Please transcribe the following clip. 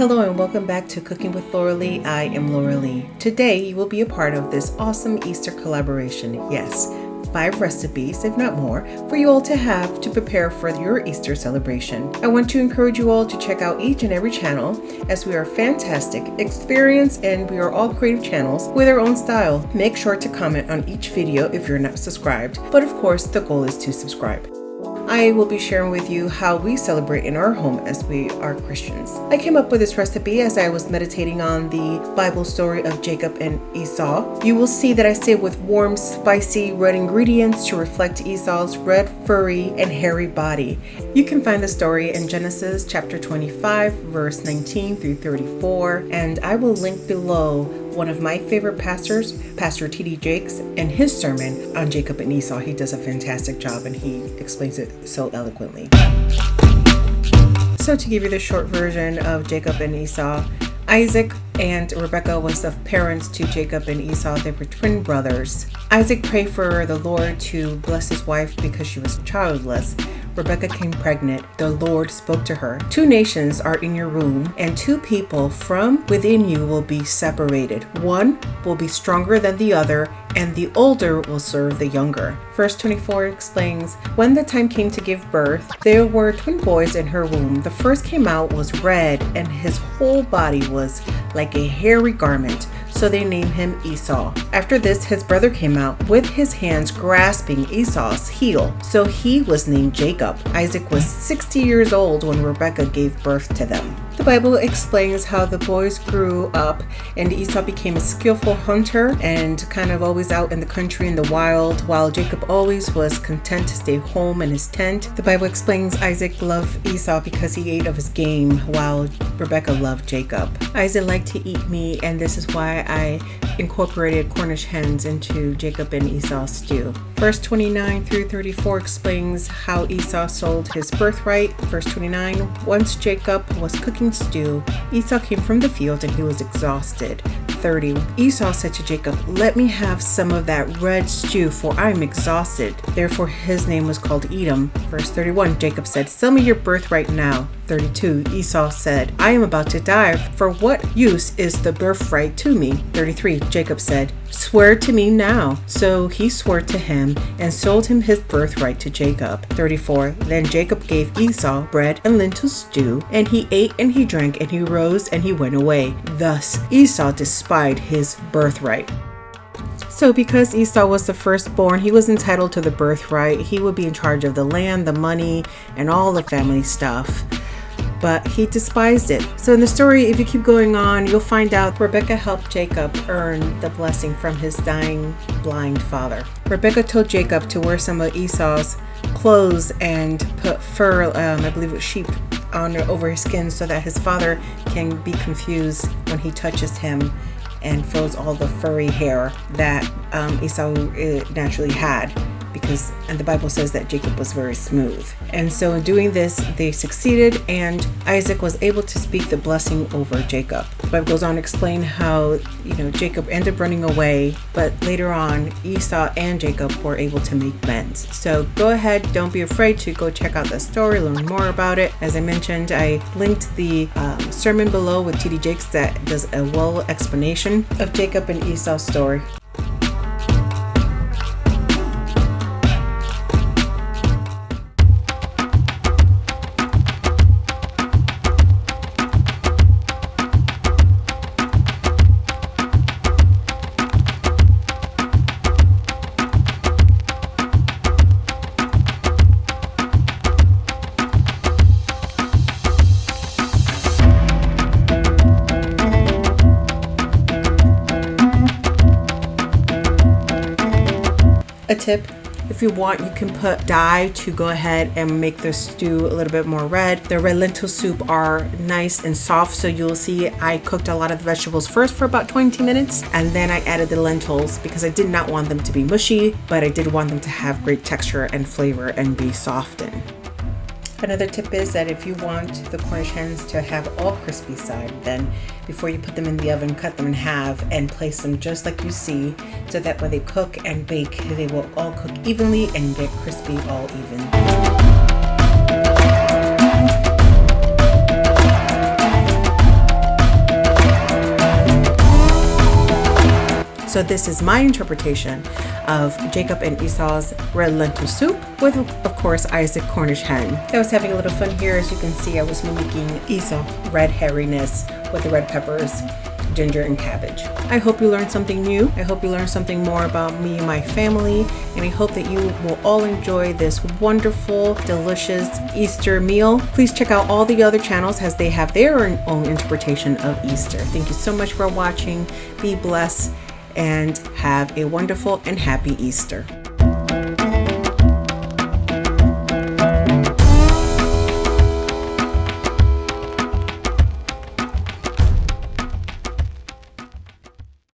Hello and welcome back to Cooking with Lauralee. I am Lauralee. Today you will be a part of this awesome Easter collaboration. Yes, 5 recipes, if not more, for you all to have to prepare for your Easter celebration. I want to encourage you all to check out each and every channel, as we are fantastic, experienced, and we are all creative channels with our own style. Make sure to comment on each video if you're not subscribed, but of course the goal is to subscribe. I will be sharing with you how we celebrate in our home as we are Christians. I came up with this recipe as I was meditating on the Bible story of Jacob and Esau. You will see that I say with warm, spicy, red ingredients to reflect Esau's red, furry, and hairy body. You can find the story in Genesis chapter 25, verse 19 through 34, and I will link below one of my favorite pastors, Pastor T.D. Jakes, and his sermon on Jacob and Esau. He does a fantastic job and he explains it so eloquently. So to give you the short version of Jacob and Esau, Isaac and Rebekah was the parents to Jacob and Esau. They were twin brothers. Isaac prayed for the Lord to bless his wife because she was childless. Rebekah came pregnant. The Lord spoke to her. 2 nations are in your womb, and 2 people from within you will be separated. One will be stronger than the other, and the older will serve the younger. Verse 24 explains, when the time came to give birth, there were twin boys in her womb. The first came out was red, and his whole body was like a hairy garment. So they named him Esau. After this, his brother came out with his hands grasping Esau's heel. So he was named Jacob. Isaac was 60 years old when Rebekah gave birth to them. The Bible explains how the boys grew up and Esau became a skillful hunter and kind of always out in the country in the wild, while Jacob always was content to stay home in his tent. The Bible explains Isaac loved Esau because he ate of his game, while Rebekah loved Jacob. Isaac liked to eat meat, and this is why I incorporated Cornish hens into Jacob and Esau stew. Verse 29 through 34 explains how Esau sold his birthright. Verse 29, once Jacob was cooking stew, Esau came from the field and he was exhausted. 30, Esau said to Jacob, let me have some of that red stew, for I am exhausted. Therefore his name was called Edom. Verse 31, Jacob said, sell me your birthright now. 32, Esau said, I am about to die. For what use is the birthright to me? 33, Jacob said, swear to me now. So he swore to him and sold him his birthright to Jacob. 34, then Jacob gave Esau bread and lentil stew, and he ate and he drank and he rose and he went away. Thus Esau despised his birthright. So because Esau was the firstborn, he was entitled to the birthright. He would be in charge of the land, the money, and all the family stuff. But he despised it. So in the story, if you keep going on, you'll find out Rebekah helped Jacob earn the blessing from his dying blind father. Rebekah told Jacob to wear some of Esau's clothes and put fur, I believe it was sheep, on over his skin so that his father can be confused when he touches him and feels all the furry hair that Esau naturally had. And the Bible says that Jacob was very smooth. And so in doing this, they succeeded, and Isaac was able to speak the blessing over Jacob. The Bible goes on to explain how, Jacob ended up running away, but later on, Esau and Jacob were able to make amends. So go ahead, don't be afraid to go check out the story, learn more about it. As I mentioned, I linked the sermon below with T.D. Jakes that does a well explanation of Jacob and Esau's story. A tip, if you want, you can put dye to go ahead and make the stew a little bit more red. The red lentil soup are nice and soft, so you'll see I cooked a lot of the vegetables first for about 20 minutes, and then I added the lentils because I did not want them to be mushy, but I did want them to have great texture and flavor and be softened. Another tip is that if you want the Cornish hens to have all crispy side, then before you put them in the oven, cut them in half and place them just like you see, so that when they cook and bake, they will all cook evenly and get crispy all even. So this is my interpretation of Jacob and Esau's red lentil soup with, of course, Issac Cornish hen. I was having a little fun here. As you can see, I was mimicking Esau red hairiness with the red peppers, ginger, and cabbage. I hope you learned something new. I hope you learned something more about me and my family, and I hope that you will all enjoy this wonderful, delicious Easter meal. Please check out all the other channels as they have their own interpretation of Easter. Thank you so much for watching. Be blessed and have a wonderful and happy Easter.